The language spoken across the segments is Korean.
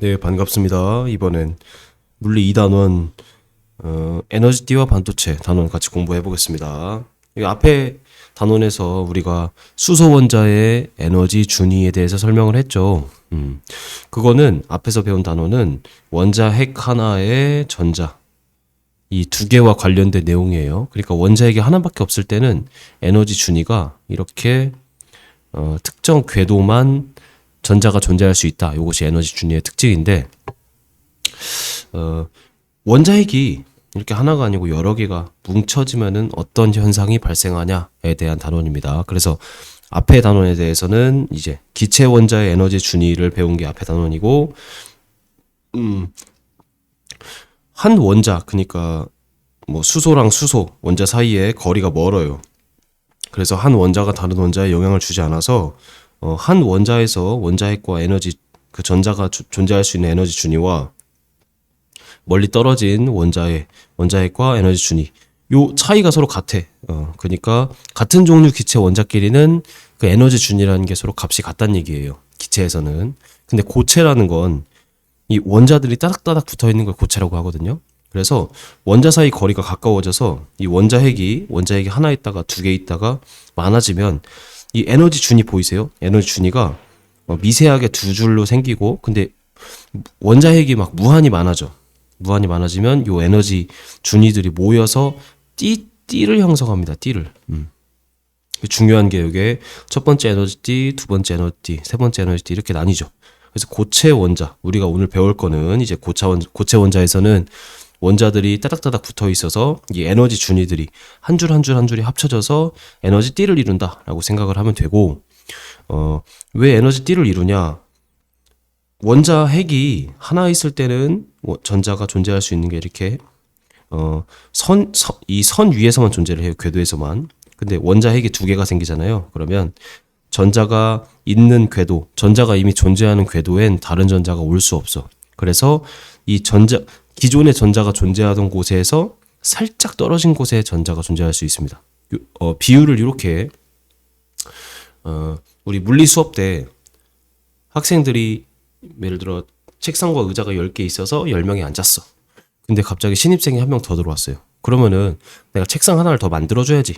네, 반갑습니다. 이번엔 물리 2단원 에너지띠와 반도체 단원 같이 공부해 보겠습니다. 이 앞에 단원에서 우리가 수소 원자의 에너지 준위에 대해서 설명을 했죠. 그거는 앞에서 배운 단원은 원자 핵 하나의 전자 이 두 개와 관련된 내용이에요. 그러니까 원자 핵이 하나밖에 없을 때는 에너지 준위가 이렇게 특정 궤도만 전자가 존재할 수 있다. 이것이 에너지 준위의 특징인데 원자핵이 이렇게 하나가 아니고 여러 개가 뭉쳐지면은 어떤 현상이 발생하냐에 대한 단원입니다. 그래서 앞에 단원에 대해서는 이제 기체 원자의 에너지 준위를 배운 게 앞에 단원이고 한 원자 그러니까 뭐 수소랑 수소 원자 사이에 거리가 멀어요. 그래서 한 원자가 다른 원자에 영향을 주지 않아서 한 원자에서 원자핵과 에너지 그 전자가 존재할 수 있는 에너지 준위와 멀리 떨어진 원자핵과 에너지 준위 요 차이가 서로 같아. 그러니까 같은 종류 기체 원자끼리는 그 에너지 준위라는 게 서로 값이 같다는 얘기예요. 기체에서는. 근데 고체라는 건 이 원자들이 따닥따닥 붙어 있는 걸 고체라고 하거든요. 그래서 원자 사이 거리가 가까워져서 이 원자핵이 하나 있다가 두 개 있다가 많아지면 이 에너지 준위 보이세요? 에너지 준위가 미세하게 두 줄로 생기고 근데 원자핵이 막 무한히 많아져. 무한히 많아지면 요 에너지 준위들이 모여서 띠를 형성합니다. 띠를. 중요한 게 이게 첫 번째 에너지띠, 두 번째 에너지띠, 세 번째 에너지띠 이렇게 나뉘죠. 그래서 고체 원자, 우리가 오늘 배울 거는 이제 고체 원자에서는 원자들이 따닥따닥 붙어 있어서 이 에너지 준위들이 한 줄 한 줄 한 줄이 합쳐져서 에너지 띠를 이룬다라고 생각을 하면 되고, 왜 에너지 띠를 이루냐? 원자 핵이 하나 있을 때는 전자가 존재할 수 있는 게 이렇게 이 선 위에서만 존재를 해요. 궤도에서만. 근데 원자 핵이 두 개가 생기잖아요. 그러면 전자가 있는 궤도, 전자가 이미 존재하는 궤도엔 다른 전자가 올 수 없어. 그래서 이 기존의 전자가 존재하던 곳에서 살짝 떨어진 곳에 전자가 존재할 수 있습니다. 비유를 이렇게 우리 물리 수업 때 학생들이 예를 들어 책상과 의자가 10개 있어서 10명이 앉았어. 근데 갑자기 신입생이 한 명 더 들어왔어요. 그러면은 내가 책상 하나를 더 만들어줘야지.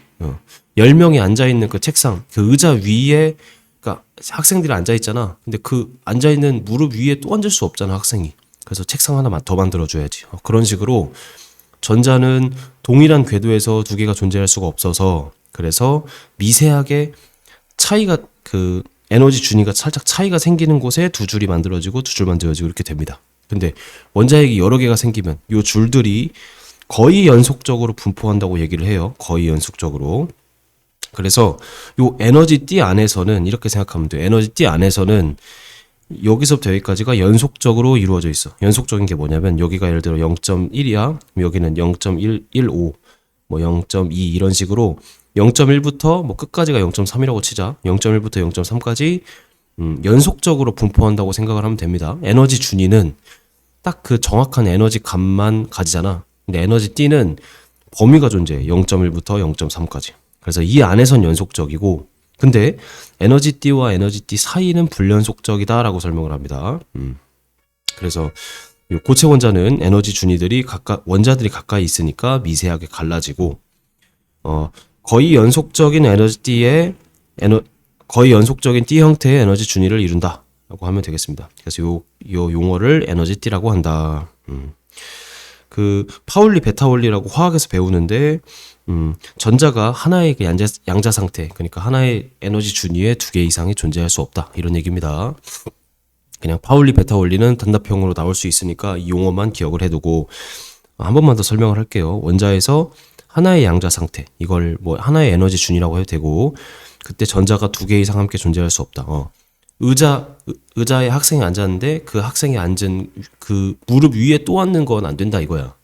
10명이 앉아있는 그 책상, 그 의자 위에, 그러니까 학생들이 앉아있잖아. 근데 그 앉아있는 무릎 위에 또 앉을 수 없잖아, 학생이. 그래서 책상 하나 더 만들어줘야지. 그런 식으로 전자는 동일한 궤도에서 두 개가 존재할 수가 없어서 그래서 미세하게 차이가 그 에너지 준위가 살짝 차이가 생기는 곳에 두 줄이 만들어지고 두 줄 만들어지고 이렇게 됩니다. 근데 원자핵이 여러 개가 생기면 요 줄들이 거의 연속적으로 분포한다고 얘기를 해요. 거의 연속적으로. 그래서 요 에너지 띠 안에서는 이렇게 생각하면 돼요. 에너지 띠 안에서는 여기서부터 여기까지가 연속적으로 이루어져 있어. 연속적인 게 뭐냐면 여기가 예를 들어 0.1이야. 여기는 0.115, 뭐 0.2 이런 식으로 0.1부터 뭐 끝까지가 0.3이라고 치자. 0.1부터 0.3까지 연속적으로 분포한다고 생각을 하면 됩니다. 에너지 준위는 딱 그 정확한 에너지 값만 가지잖아. 근데 에너지 T는 범위가 존재해. 0.1부터 0.3까지. 그래서 이 안에선 연속적이고 근데 에너지 T와 에너지 T 사이는 불연속적이다라고 설명을 합니다. 그래서 고체 원자는 에너지 준위들이 원자들이 가까이 있으니까 미세하게 갈라지고 거의 연속적인 거의 연속적인 T 형태의 에너지 준위를 이룬다라고 하면 되겠습니다. 그래서 요 용어를 에너지 T라고 한다. 그 파울리 베타 원리라고 화학에서 배우는데 전자가 하나의 그 양자 상태, 그러니까 하나의 에너지 준위에 두 개 이상이 존재할 수 없다 이런 얘기입니다. 그냥 파울리 베타 원리는 단답형으로 나올 수 있으니까 이 용어만 기억을 해두고 한 번만 더 설명을 할게요. 원자에서 하나의 양자 상태, 이걸 뭐 하나의 에너지 준위라고 해도 되고 그때 전자가 두 개 이상 함께 존재할 수 없다. 의자에 학생이 앉았는데 그 학생이 앉은 그 무릎 위에 또 앉는 건 안 된다 이거야.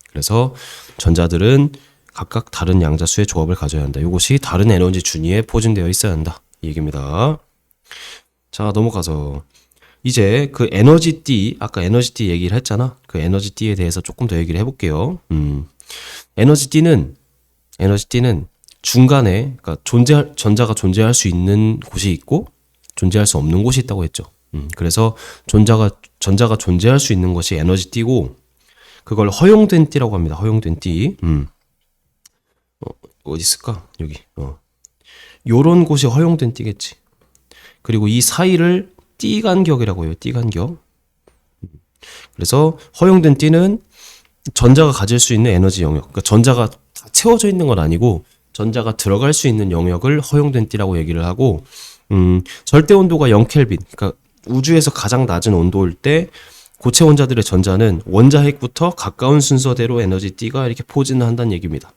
그래서 전자들은 각각 다른 양자수의 조합을 가져야 한다. 이것이 다른 에너지 준위에 포진되어 있어야 한다. 이 얘기입니다. 자, 넘어가서 이제 그 에너지 띠, 아까 에너지 띠 얘기를 했잖아. 그 에너지 띠에 대해서 조금 더 얘기를 해볼게요. 에너지 띠는 중간에 그러니까 전자가 존재할 수 있는 곳이 있고 존재할 수 없는 곳이 있다고 했죠. 그래서 전자가 존재할 수 있는 것이 에너지 띠고, 그걸 허용된 띠라고 합니다. 허용된 띠. 어디 있을까? 여기. 요런 곳이 허용된 띠겠지. 그리고 이 사이를 띠간격이라고 해요. 띠간격. 그래서 허용된 띠는 전자가 가질 수 있는 에너지 영역. 그러니까 전자가 다 채워져 있는 건 아니고 전자가 들어갈 수 있는 영역을 허용된 띠라고 얘기를 하고, 절대 온도가 0켈빈. 그러니까 우주에서 가장 낮은 온도일 때 고체 원자들의 전자는 원자핵부터 가까운 순서대로 에너지 띠가 이렇게 포진을 한다는 얘기입니다.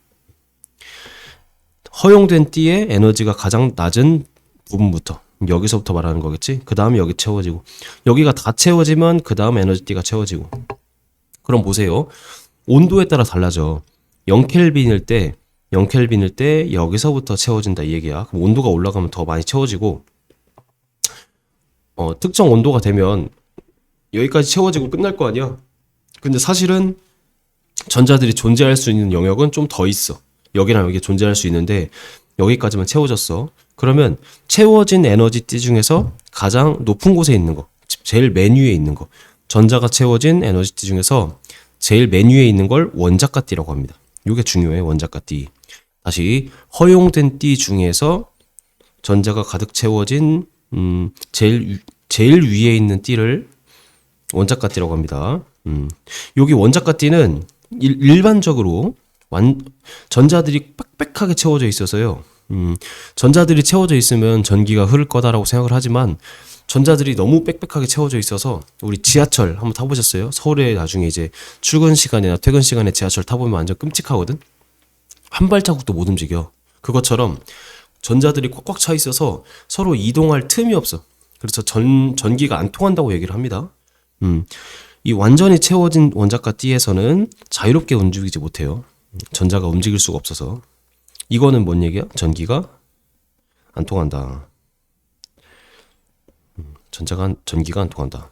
허용된 띠의 에너지가 가장 낮은 부분부터, 여기서부터 말하는 거겠지. 그 다음에 여기 채워지고, 여기가 다 채워지면 그 다음 에너지 띠가 채워지고. 그럼 보세요. 온도에 따라 달라져. 0켈빈일 때 여기서부터 채워진다 이 얘기야. 그럼 온도가 올라가면 더 많이 채워지고, 특정 온도가 되면 여기까지 채워지고 끝날 거 아니야. 근데 사실은 전자들이 존재할 수 있는 영역은 좀 더 있어. 여기랑 여기 존재할 수 있는데 여기까지만 채워졌어. 그러면 채워진 에너지띠 중에서 가장 높은 곳에 있는 거, 제일 맨 위에 있는 거, 전자가 채워진 에너지띠 중에서 제일 맨 위에 있는 걸 원자가띠라고 합니다. 이게 중요해. 원자가띠. 다시 허용된 띠 중에서 전자가 가득 채워진 제일 위에 있는 띠를 원자가띠라고 합니다. 여기 원자가띠는 일반적으로 전자들이 빽빽하게 채워져 있어서요. 전자들이 채워져 있으면 전기가 흐를 거다라고 생각을 하지만 전자들이 너무 빽빽하게 채워져 있어서, 우리 지하철 한번 타보셨어요? 서울에 나중에 이제 출근 시간이나 퇴근 시간에 지하철 타보면 완전 끔찍하거든? 한 발자국도 못 움직여. 그것처럼 전자들이 꽉꽉 차 있어서 서로 이동할 틈이 없어. 그래서 전기가 안 통한다고 얘기를 합니다. 이 완전히 채워진 원자가 띠에서는 자유롭게 움직이지 못해요. 전자가 움직일 수가 없어서. 이거는 뭔 얘기야? 전기가 안 통한다. 전기가 안 통한다.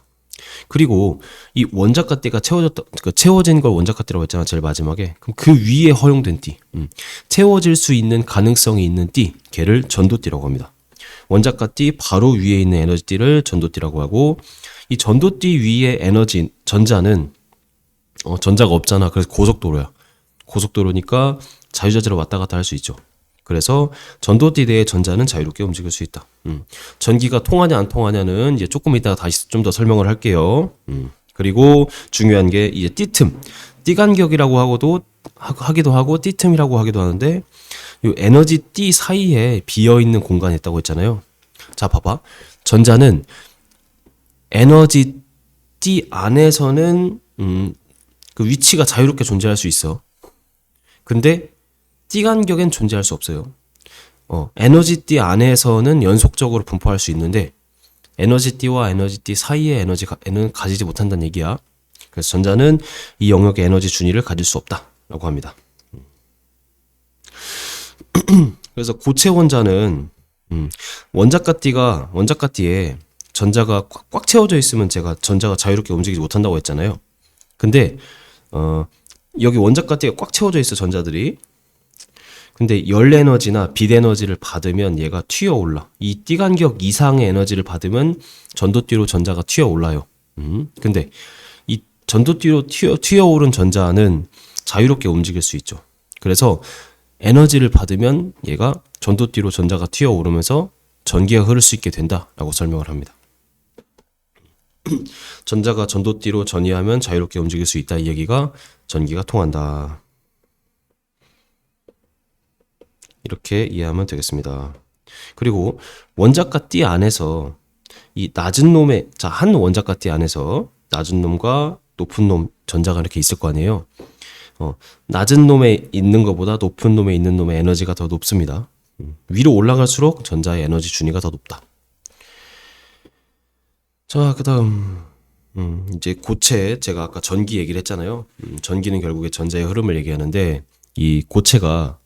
그리고 이 원자가띠가 채워진 걸 원자가띠라고 했잖아, 제일 마지막에. 그럼 그 위에 허용된 띠, 채워질 수 있는 가능성이 있는 띠, 걔를 전도띠라고 합니다. 원자가띠 바로 위에 있는 에너지띠를 전도띠라고 하고, 이 전도띠 위에 전자는 전자가 없잖아. 그래서 고속도로야. 고속도로니까 자유자재로 왔다 갔다 할 수 있죠. 그래서 전도띠 내의 전자는 자유롭게 움직일 수 있다. 전기가 통하냐 안 통하냐는 이제 조금 이따가 다시 좀 더 설명을 할게요. 그리고 중요한 게 이제 띠틈, 띠간격이라고 하기도 하고 띠틈이라고 하기도 하는데, 이 에너지 띠 사이에 비어 있는 공간이 있다고 했잖아요. 자, 봐봐. 전자는 에너지 띠 안에서는 그 위치가 자유롭게 존재할 수 있어. 근데 띠간격엔 존재할 수 없어요. 에너지띠 안에서는 연속적으로 분포할 수 있는데 에너지띠와 에너지띠 사이의 에너지는 가지지 못한다는 얘기야. 그래서 전자는 이 영역의 에너지 준위를 가질 수 없다라고 합니다. 그래서 고체 원자는 원자가띠에 전자가 꽉 채워져 있으면 제가 전자가 자유롭게 움직이지 못한다고 했잖아요. 근데 여기 원자가띠가 꽉 채워져 있어, 전자들이. 근데 열 에너지나 빛 에너지를 받으면 얘가 튀어 올라. 이 띠간격 이상의 에너지를 받으면 전도띠로 전자가 튀어 올라요. 근데 이 전도띠로 튀어 오른 전자는 자유롭게 움직일 수 있죠. 그래서 에너지를 받으면 얘가 전도띠로 전자가 튀어 오르면서 전기가 흐를 수 있게 된다라고 설명을 합니다. 전자가 전도띠로 전이하면 자유롭게 움직일 수 있다, 이 얘기가 전기가 통한다. 이렇게 이해하면 되겠습니다. 그리고 원자가띠 안에서 이 낮은 놈의, 한 원자가띠 안에서 낮은 놈과 높은 놈 전자가 이렇게 있을 거 아니에요. 낮은 놈에 있는 것보다 높은 놈에 있는 놈의 에너지가 더 높습니다. 위로 올라갈수록 전자의 에너지 준위가 더 높다. 자, 그 다음 이제 고체, 제가 아까 전기 얘기를 했잖아요. 전기는 결국에 전자의 흐름을 얘기하는데, 이 고체가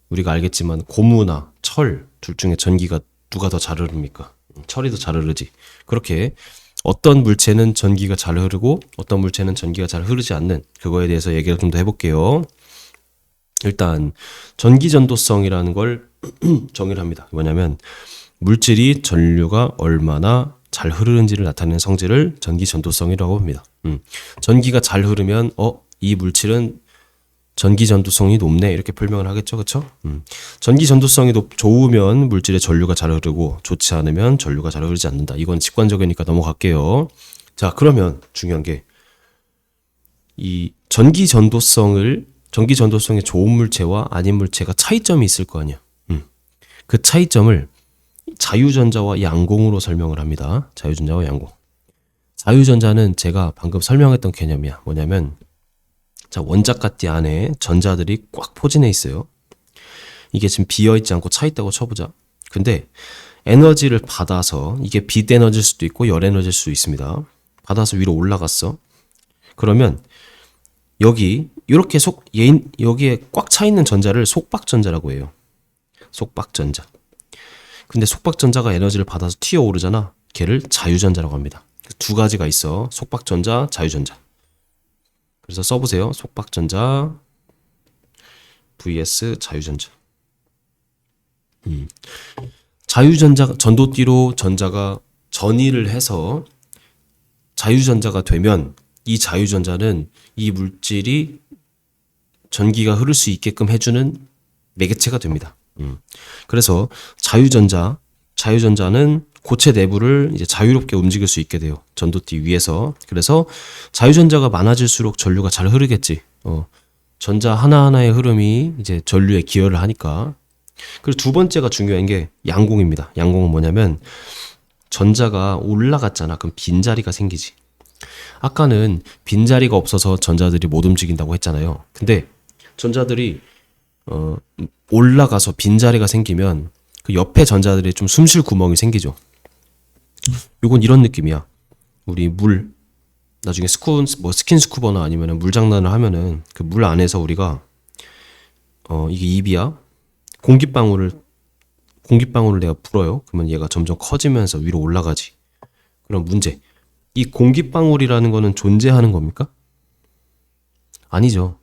우리가 알겠지만 고무나 철 둘 중에 전기가 누가 더 잘 흐릅니까? 철이 더 잘 흐르지. 그렇게 어떤 물체는 전기가 잘 흐르고 어떤 물체는 전기가 잘 흐르지 않는, 그거에 대해서 얘기를 좀 더 해볼게요. 일단 전기 전도성이라는 걸 정의를 합니다. 뭐냐면 물질이 전류가 얼마나 잘 흐르는지를 나타내는 성질을 전기 전도성이라고 합니다. 전기가 잘 흐르면 이 물질은 전기 전도성이 높네 이렇게 설명을 하겠죠, 그렇죠? 전기 전도성이 좋으면 물질의 전류가 잘 흐르고 좋지 않으면 전류가 잘 흐르지 않는다. 이건 직관적이니까 넘어갈게요. 자, 그러면 중요한 게 이 전기 전도성이 좋은 물체와 아닌 물체가 차이점이 있을 거 아니야. 그 차이점을 자유전자와 양공으로 설명을 합니다. 자유전자와 양공. 자유전자는 제가 방금 설명했던 개념이야. 뭐냐면 자, 원자가띠 안에 전자들이 꽉 포진해 있어요. 이게 지금 비어있지 않고 차 있다고 쳐보자. 근데 에너지를 받아서 이게 빛 에너지일 수도 있고 열 에너지일 수도 있습니다. 받아서 위로 올라갔어. 그러면 여기 이렇게 여기에 꽉 차 있는 전자를 속박전자라고 해요. 속박전자. 근데 속박전자가 에너지를 받아서 튀어오르잖아. 걔를 자유전자라고 합니다. 두 가지가 있어. 속박전자, 자유전자. 그래서 써보세요. 속박전자 vs 자유전자. 자유전자, 전도띠로 전자가 전이를 해서 자유전자가 되면 이 자유전자는 이 물질이 전기가 흐를 수 있게끔 해주는 매개체가 됩니다. 그래서 자유전자는 고체 내부를 이제 자유롭게 움직일 수 있게 돼요. 전도띠 위에서. 그래서 자유전자가 많아질수록 전류가 잘 흐르겠지. 전자 하나하나의 흐름이 이제 전류에 기여를 하니까. 그리고 두 번째가 중요한 게 양공입니다. 양공은 뭐냐면 전자가 올라갔잖아. 그럼 빈자리가 생기지. 아까는 빈자리가 없어서 전자들이 못 움직인다고 했잖아요. 근데 전자들이 올라가서 빈자리가 생기면 그 옆에 전자들이 좀 숨쉴 구멍이 생기죠. 요건 이런 느낌이야. 우리 물 나중에 스킨 스쿠버나 아니면 물장난을 하면은 그 물 안에서 우리가 이게 입이야. 공기방울을 내가 불어요. 그러면 얘가 점점 커지면서 위로 올라가지. 그럼 문제. 이 공기방울이라는 거는 존재하는 겁니까? 아니죠.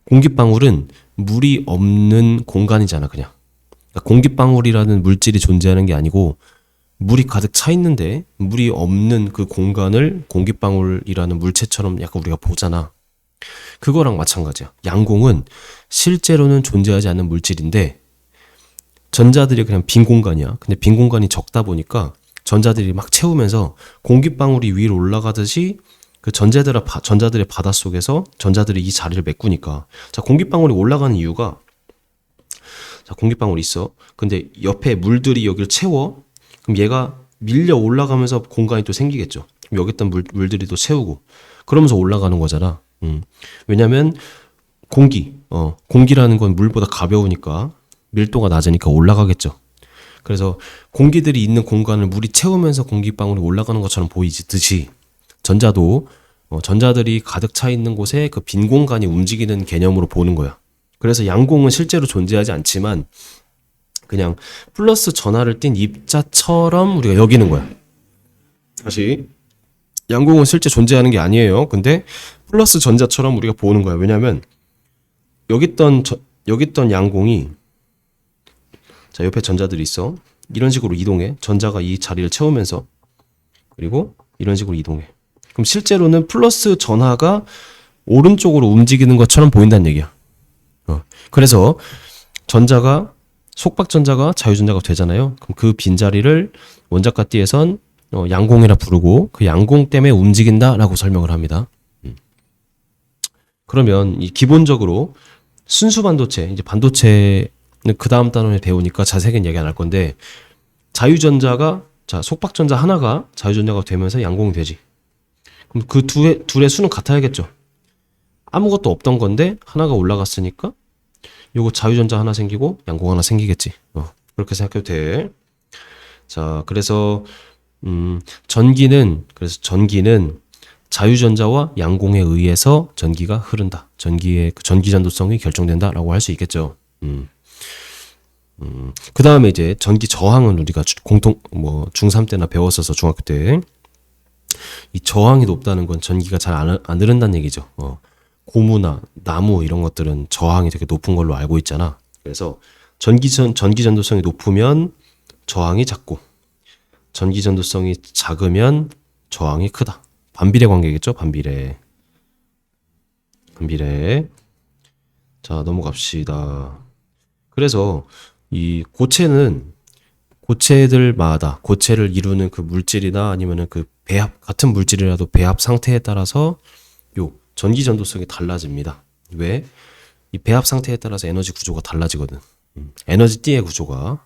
공기방울은 물이 없는 공간이잖아, 그냥. 그러니까 공기방울이라는 물질이 존재하는 게 아니고 물이 가득 차 있는데 물이 없는 그 공간을 공기방울이라는 물체처럼 약간 우리가 보잖아. 그거랑 마찬가지야. 양공은 실제로는 존재하지 않는 물질인데 전자들이 그냥 빈 공간이야. 근데 빈 공간이 적다 보니까 전자들이 막 채우면서 공기방울이 위로 올라가듯이 그 전자들의 바닷속에서 전자들이 이 자리를 메꾸니까 자, 공기방울이 올라가는 이유가 자, 공기방울이 있어. 근데 옆에 물들이 여기를 채워. 그럼 얘가 밀려 올라가면서 공간이 또 생기겠죠. 그럼 여기 있던 물들이 또 채우고 그러면서 올라가는 거잖아. 왜냐면 공기라는 건 물보다 가벼우니까 밀도가 낮으니까 올라가겠죠. 그래서 공기들이 있는 공간을 물이 채우면서 공기방울이 올라가는 것처럼 보이듯이 전자들이 가득 차 있는 곳에 그 빈 공간이 움직이는 개념으로 보는 거야. 그래서 양공은 실제로 존재하지 않지만 그냥 플러스 전하를 띤 입자처럼 우리가 여기는 거야. 다시 양공은 실제 존재하는 게 아니에요. 근데 플러스 전자처럼 우리가 보는 거야. 왜냐면 여기 있던 양공이 자, 옆에 전자들이 있어. 이런 식으로 이동해. 전자가 이 자리를 채우면서 그리고 이런 식으로 이동해. 그럼 실제로는 플러스 전하가 오른쪽으로 움직이는 것처럼 보인다는 얘기야. 그래서 속박전자가 자유전자가 되잖아요. 그럼 그 빈자리를 원자가띠에선 양공이라 부르고 그 양공 때문에 움직인다라고 설명을 합니다. 그러면 기본적으로 순수 반도체, 이제 반도체는 그 다음 단원에 배우니까 자세하게 얘기 안 할 건데 속박전자 하나가 자유전자가 되면서 양공이 되지. 그럼 그 둘의 수는 같아야겠죠. 아무것도 없던 건데 하나가 올라갔으니까 요거 자유전자 하나 생기고 양공 하나 생기겠지. 그렇게 생각해도 돼. 자, 그래서 전기는 자유전자와 양공에 의해서 전기가 흐른다. 전기의 그 전기 전도성이 결정된다라고 할 수 있겠죠. 그 다음에 이제 전기 저항은 우리가 중3 때나 배웠어서 중학교 때 이 저항이 높다는 건 전기가 잘 안 흐른다는 얘기죠. 고무나 나무 이런 것들은 저항이 되게 높은 걸로 알고 있잖아. 그래서 전기 전도성이 높으면 저항이 작고 전기 전도성이 작으면 저항이 크다. 반비례 관계겠죠? 반비례. 자, 넘어갑시다. 그래서 이 고체들마다 고체를 이루는 그 물질이나 아니면은 그 배합, 같은 물질이라도 배합 상태에 따라서 요 전기 전도성이 달라집니다. 왜? 이 배합 상태에 따라서 에너지 구조가 달라지거든. 에너지 띠의 구조가.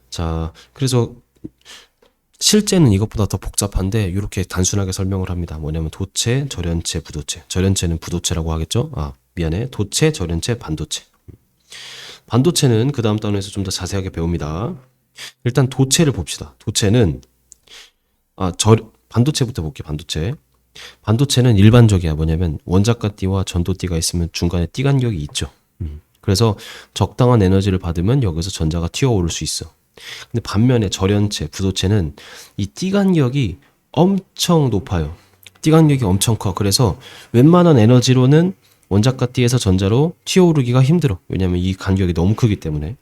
자, 그래서 실제는 이것보다 더 복잡한데 이렇게 단순하게 설명을 합니다. 뭐냐면 도체, 절연체, 부도체. 절연체는 부도체라고 하겠죠? 미안해. 도체, 절연체, 반도체. 반도체는 그 다음 단원에서 좀 더 자세하게 배웁니다. 일단 도체를 봅시다. 도체는 반도체부터 볼게요. 반도체는 일반적이야. 뭐냐면 원자가 띠와 전도띠가 있으면 중간에 띠 간격이 있죠. 그래서 적당한 에너지를 받으면 여기서 전자가 튀어오를 수 있어. 근데 반면에 절연체, 부도체는 이 띠 간격이 엄청 높아요. 띠 간격이 엄청 커. 그래서 웬만한 에너지로는 원자가 띠에서 전자로 튀어오르기가 힘들어. 왜냐면 이 간격이 너무 크기 때문에.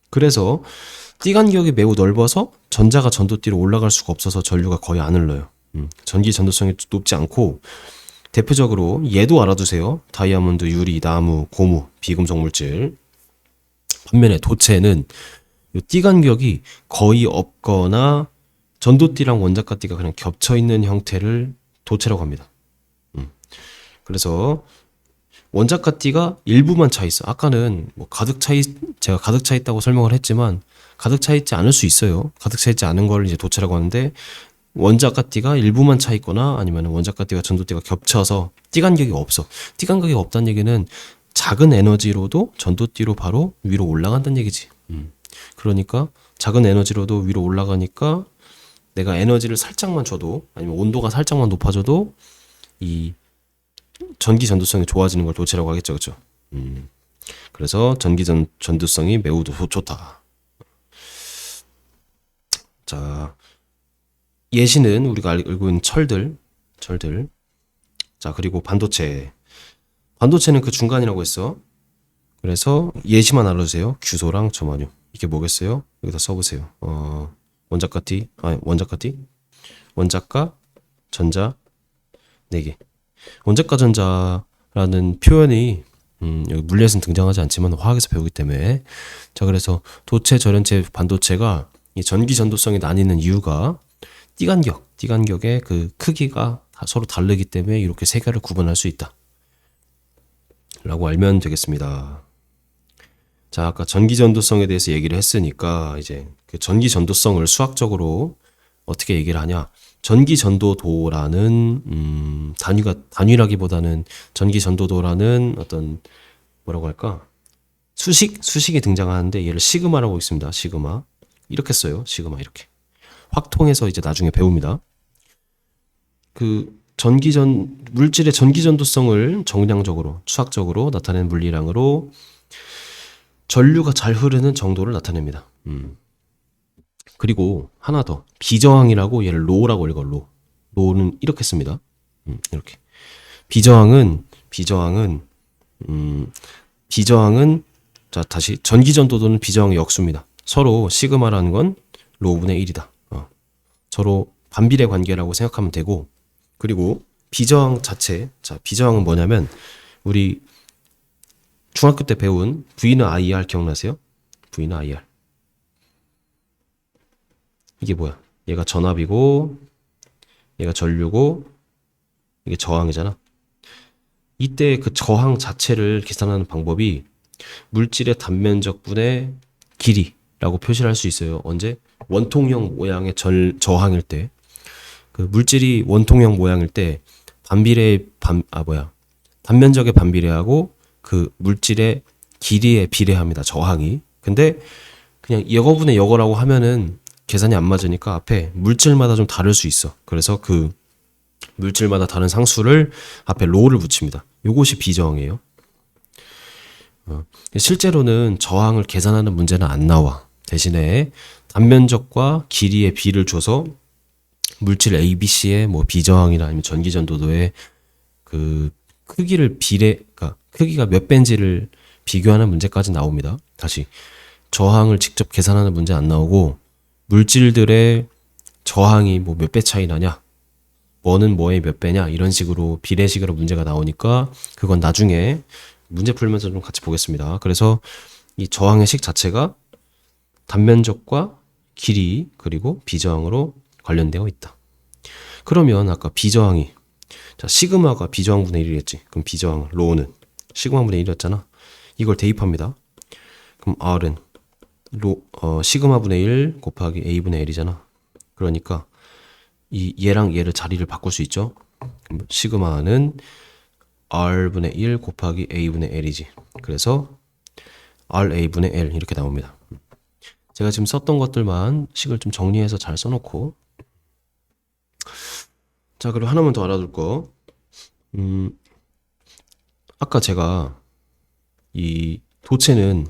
그래서 띠 간격이 매우 넓어서 전자가 전도띠로 올라갈 수가 없어서 전류가 거의 안 흘러요. 전기 전도성이 높지 않고, 대표적으로 얘도 알아두세요. 다이아몬드, 유리, 나무, 고무, 비금속 물질. 반면에 도체는 띠 간격이 거의 없거나 전도띠랑 원자가띠가 그냥 겹쳐 있는 형태를 도체라고 합니다. 그래서 원자가띠가 일부만 차 있어. 아까는 뭐 제가 가득 차 있다고 설명을 했지만 가득 차 있지 않을 수 있어요. 가득 차 있지 않은 걸 이제 도체라고 하는데, 원자가띠가 일부만 차 있거나 아니면 원자가띠가 전도띠가 겹쳐서 띠 간격이 없어. 띠 간격이 없다는 얘기는 작은 에너지로도 전도띠로 바로 위로 올라간다는 얘기지. 그러니까 작은 에너지로도 위로 올라가니까 내가 에너지를 살짝만 줘도, 아니면 온도가 살짝만 높아져도 이 전기 전도성이 좋아지는 걸 도체라고 하겠죠. 그렇죠? 그래서 전기 전도성이 매우 좋다. 자, 예시는 우리가 알고 있는 철들. 자, 그리고 반도체는 그 중간이라고 했어. 그래서 예시만 알아주세요. 규소랑 점화류. 이게 뭐겠어요? 여기다 써보세요. 원자가, 전자 4개. 원자가 전자라는 표현이 여기 물리에서는 등장하지 않지만 화학에서 배우기 때문에. 자, 그래서 도체, 절연체, 반도체가 이 전기 전도성이 나뉘는 이유가 띠 간격의 그 크기가 서로 다르기 때문에 이렇게 세 개를 구분할 수 있다 라고 알면 되겠습니다. 자, 아까 전기 전도성에 대해서 얘기를 했으니까 이제 그 전기 전도성을 수학적으로 어떻게 얘기를 하냐. 전기 전도도라는 단위라기보다는 전기 전도도라는 어떤 뭐라고 할까? 수식이 등장하는데 얘를 시그마라고 있습니다. 시그마. 이렇게 써요. 시그마 이렇게. 확통해서 이제 나중에 배웁니다. 그 물질의 전기 전도성을 정량적으로, 수학적으로 나타낸 물리량으로 전류가 잘 흐르는 정도를 나타냅니다. 그리고 하나 더, 비저항이라고 얘를 로라고 읽어. 로는 이렇게 씁니다. 이렇게. 비저항은 자, 다시 전기 전도도는 비저항의 역수입니다. 서로 시그마라는 건 로분의 1이다. 서로 반비례 관계라고 생각하면 되고, 그리고 비저항 자체, 자, 비저항은 뭐냐면 우리 중학교 때 배운 V는 IR 기억나세요? V는 IR. 이게 뭐야? 얘가 전압이고 얘가 전류고 이게 저항이잖아. 이때 그 저항 자체를 계산하는 방법이 물질의 단면적 분의 길이라고 표시를 할 수 있어요. 언제? 원통형 모양의 저항일 때. 그 물질이 원통형 모양일 때 단면적의 반비례하고 그 물질의 길이에 비례합니다. 저항이. 근데 그냥 여거분의 여거라고 하면은 계산이 안 맞으니까 앞에 물질마다 좀 다를 수 있어. 그래서 그 물질마다 다른 상수를 앞에 로를 붙입니다. 요것이 비저항이에요. 실제로는 저항을 계산하는 문제는 안 나와. 대신에 단면적과 길이의 비를 줘서 물질 ABC의 뭐 비저항이나 아니면 전기전도도의 그 그러니까 크기가 몇 배인지를 비교하는 문제까지 나옵니다. 다시 저항을 직접 계산하는 문제 안 나오고 물질들의 저항이 뭐 몇 배 차이 나냐, 뭐는 뭐의 몇 배냐, 이런 식으로 비례식으로 문제가 나오니까 그건 나중에 문제 풀면서 좀 같이 보겠습니다. 그래서 이 저항의 식 자체가 단면적과 길이 그리고 비저항으로 관련되어 있다. 그러면 아까 비저항이, 자, 시그마가 비저항분의 1이랬지. 그럼 비저항 로는 시그마분의 1이었잖아. 이걸 대입합니다. 그럼 R은 시그마분의 1 곱하기 A분의 L이잖아. 그러니까 얘랑 얘를 자리를 바꿀 수 있죠. 그럼 시그마는 R분의 1 곱하기 A분의 L이지. 그래서 RA분의 L 이렇게 나옵니다. 제가 지금 썼던 것들만 식을 좀 정리해서 잘 써놓고, 자, 그리고 하나만 더 알아둘 거. 아까 제가 이 도체는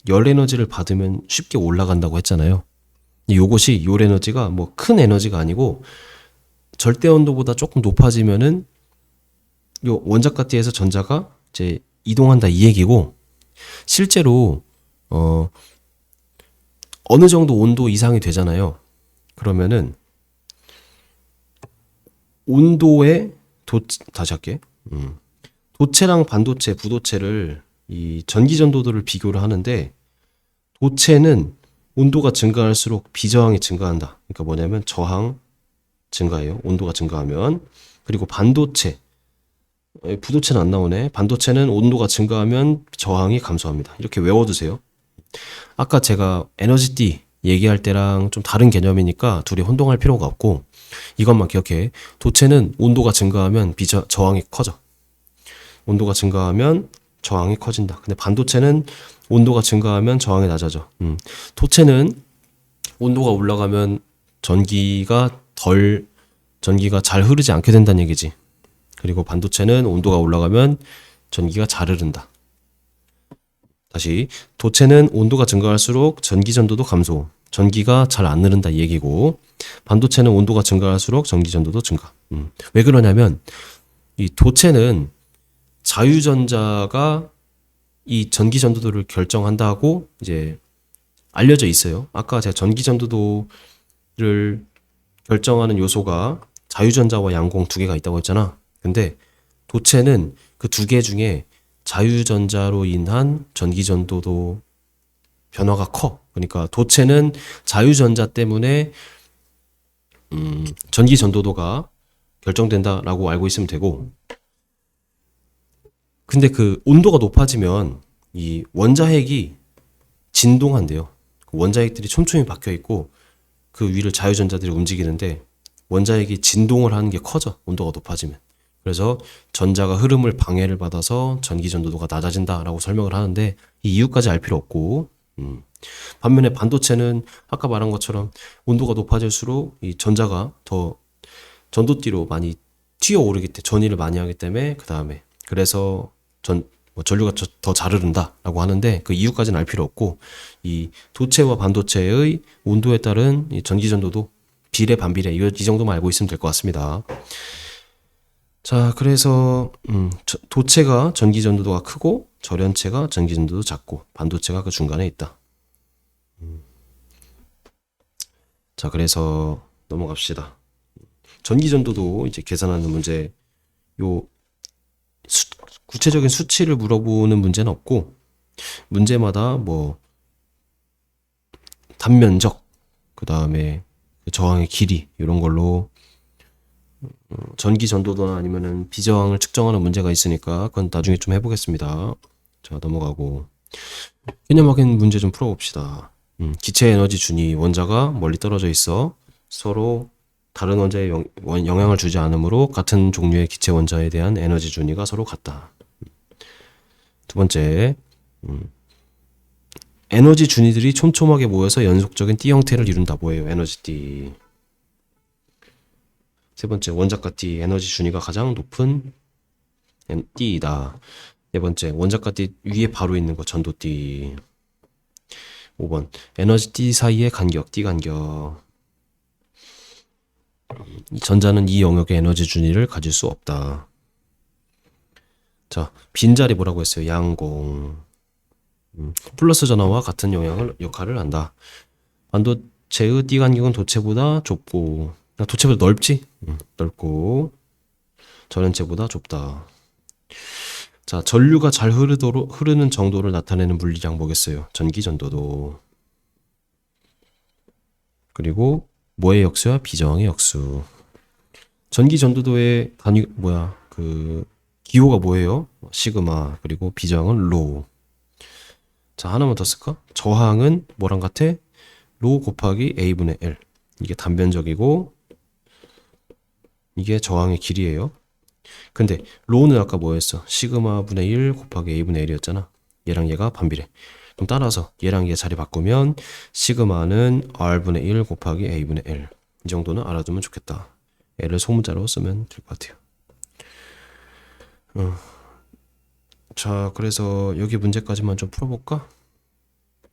열 에너지를 받으면 쉽게 올라간다고 했잖아요. 요것이 열 에너지가 뭐 큰 에너지가 아니고 절대 온도보다 조금 높아지면은 요 원자가띠에서 전자가 이제 이동한다 이 얘기고, 실제로 어느 정도 온도 이상이 되잖아요. 그러면은 온도의 다시 할게. 도체랑 반도체, 부도체를 이 전기전도도를 비교를 하는데, 도체는 온도가 증가할수록 비저항이 증가한다. 그러니까 뭐냐면 저항 증가해요. 온도가 증가하면. 그리고 반도체, 부도체는 안 나오네. 반도체는 온도가 증가하면 저항이 감소합니다. 이렇게 외워두세요. 아까 제가 에너지 D 얘기할 때랑 좀 다른 개념이니까 둘이 혼동할 필요가 없고, 이것만 기억해. 도체는 온도가 증가하면 저항이 커져. 온도가 증가하면 저항이 커진다. 근데 반도체는 온도가 증가하면 저항이 낮아져. 도체는 온도가 올라가면 전기가 잘 흐르지 않게 된다는 얘기지. 그리고 반도체는 온도가 올라가면 전기가 잘 흐른다. 다시, 도체는 온도가 증가할수록 전기 전도도 감소, 전기가 잘 안 흐른다 이 얘기고, 반도체는 온도가 증가할수록 전기 전도도 증가. 왜 그러냐면 이 도체는 자유전자가 이 전기 전도도를 결정한다고 이제 알려져 있어요. 아까 제가 전기 전도도를 결정하는 요소가 자유전자와 양공 두 개가 있다고 했잖아. 근데 도체는 그 두 개 중에 자유전자로 인한 전기전도도 변화가 커. 그러니까 도체는 자유전자 때문에 전기전도도가 결정된다라고 알고 있으면 되고, 근데 그 온도가 높아지면 이 원자핵이 진동한대요. 원자핵들이 촘촘히 박혀 있고 그 위를 자유전자들이 움직이는데 원자핵이 진동을 하는 게 커져. 온도가 높아지면. 그래서 전자가 흐름을 방해를 받아서 전기전도도가 낮아진다라고 설명을 하는데, 이 이유까지 알 필요 없고, 반면에 반도체는 아까 말한 것처럼 온도가 높아질수록 이 전자가 더 전도띠로 많이 튀어오르기 때문에, 전이를 많이 하기 때문에, 그 다음에 그래서 전류가 더 잘 흐른다라고 하는데, 그 이유까지는 알 필요 없고, 이 도체와 반도체의 온도에 따른 이 전기전도도 비례 반비례 이 정도만 알고 있으면 될 것 같습니다. 자, 그래서 도체가 전기전도도가 크고 절연체가 전기전도도 작고 반도체가 그 중간에 있다. 자, 그래서 넘어갑시다. 전기전도도 이제 계산하는 문제, 요 구체적인 수치를 물어보는 문제는 없고, 문제마다 뭐 단면적, 그 다음에 저항의 길이, 이런 걸로 전기 전도도나 아니면은 비저항을 측정하는 문제가 있으니까 그건 나중에 좀 해보겠습니다. 자, 넘어가고 개념 확인 문제 좀 풀어봅시다. 기체 에너지 준위, 원자가 멀리 떨어져 있어 서로 다른 원자에 영향을 주지 않으므로 같은 종류의 기체 원자에 대한 에너지 준위가 서로 같다. 두 번째, 에너지 준위들이 촘촘하게 모여서 연속적인 띠 형태를 이룬다. 뭐예요? 에너지 띠. 세 번째, 원자가 띠 에너지 준위가 가장 높은 띠이다. 네 번째, 원자가 띠 위에 바로 있는 거 전도띠. 5번, 에너지 띠 사이의 간격, 띠 간격. 전자는 이 영역의 에너지 준위를 가질 수 없다. 자, 빈자리 뭐라고 했어요? 양공. 플러스 전하와 같은 역할을 한다. 도체의 띠 간격은 도체보다 좁고, 도체보다 넓지? 넓고, 전원체보다 좁다. 자, 전류가 잘 흐르는 정도를 나타내는 물리량 뭐겠어요? 전기 전도도. 그리고 뭐의 역수야? 비저항의 역수. 전기 전도도의 기호가 뭐예요? 시그마. 그리고 비저항은 로. 자, 하나만 더 쓸까? 저항은 뭐랑 같아? 로 곱하기 A분의 L. 이게 단변적이고, 이게 저항의 길이에요. 근데 로는 아까 뭐였어? 시그마 분의 1 곱하기 A분의 L이었잖아. 얘랑 얘가 반비례. 그럼 따라서 얘랑 얘 자리 바꾸면 시그마는 R분의 1 곱하기 A분의 L. 이 정도는 알아두면 좋겠다. L을 소문자로 쓰면 될 것 같아요. 자, 그래서 여기 문제까지만 좀 풀어볼까?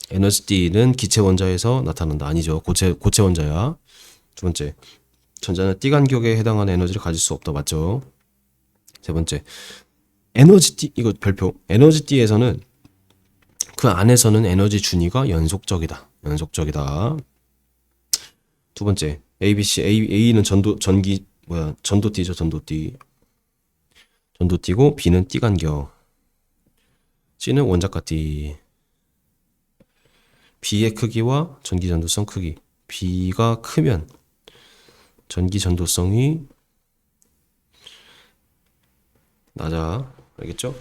에너지 D는 기체 원자에서 나타난다. 아니죠. 고체 원자야. 두 번째, 전자는 띠 간격에 해당하는 에너지를 가질 수 없다. 맞죠? 세 번째, 에너지 D, 이거 별표. 에너지 D에서는 그 안에서는 에너지 준위가 연속적이다. 두 번째, A는 전도띠죠. 전도띠고 B는 띠 간격. C는 원자가띠. B의 크기와 전기 전도성 크기. B가 크면 전기 전도성이 낮아. 알겠죠?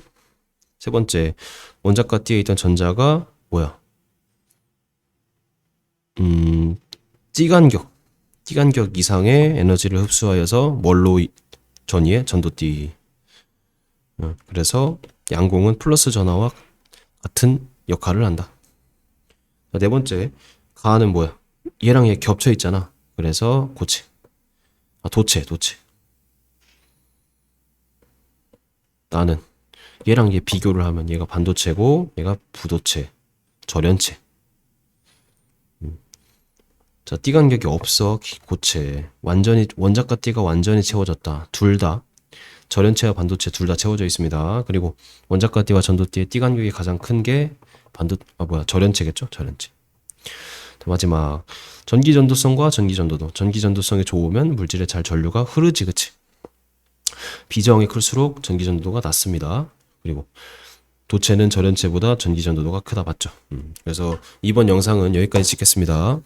세 번째, 원자가띠에 있던 전자가 뭐야? 띠간격 이상의 에너지를 흡수하여서 뭘로 전이해? 전도띠. 그래서 양공은 플러스 전하와 같은 역할을 한다. 네 번째, 가는 뭐야? 얘랑 얘 겹쳐 있잖아. 그래서 고체. 도체. 나는 얘랑 얘 비교를 하면 얘가 반도체고 얘가 부도체, 절연체. 자, 띠 간격이 없어. 고체. 원자과 띠가 완전히 채워졌다. 둘 다. 절연체와 반도체 둘 다 채워져 있습니다. 그리고 원자과 띠와 전도띠의 띠 간격이 가장 큰 게 절연체겠죠? 절연체. 마지막, 전기 전도성과 전기 전도도. 전기 전도성이 좋으면 물질에 잘 전류가 흐르지, 그치? 비저항이 클수록 전기 전도도가 낮습니다. 그리고 도체는 절연체보다 전기 전도도가 크다, 맞죠? 그래서 이번 영상은 여기까지 찍겠습니다.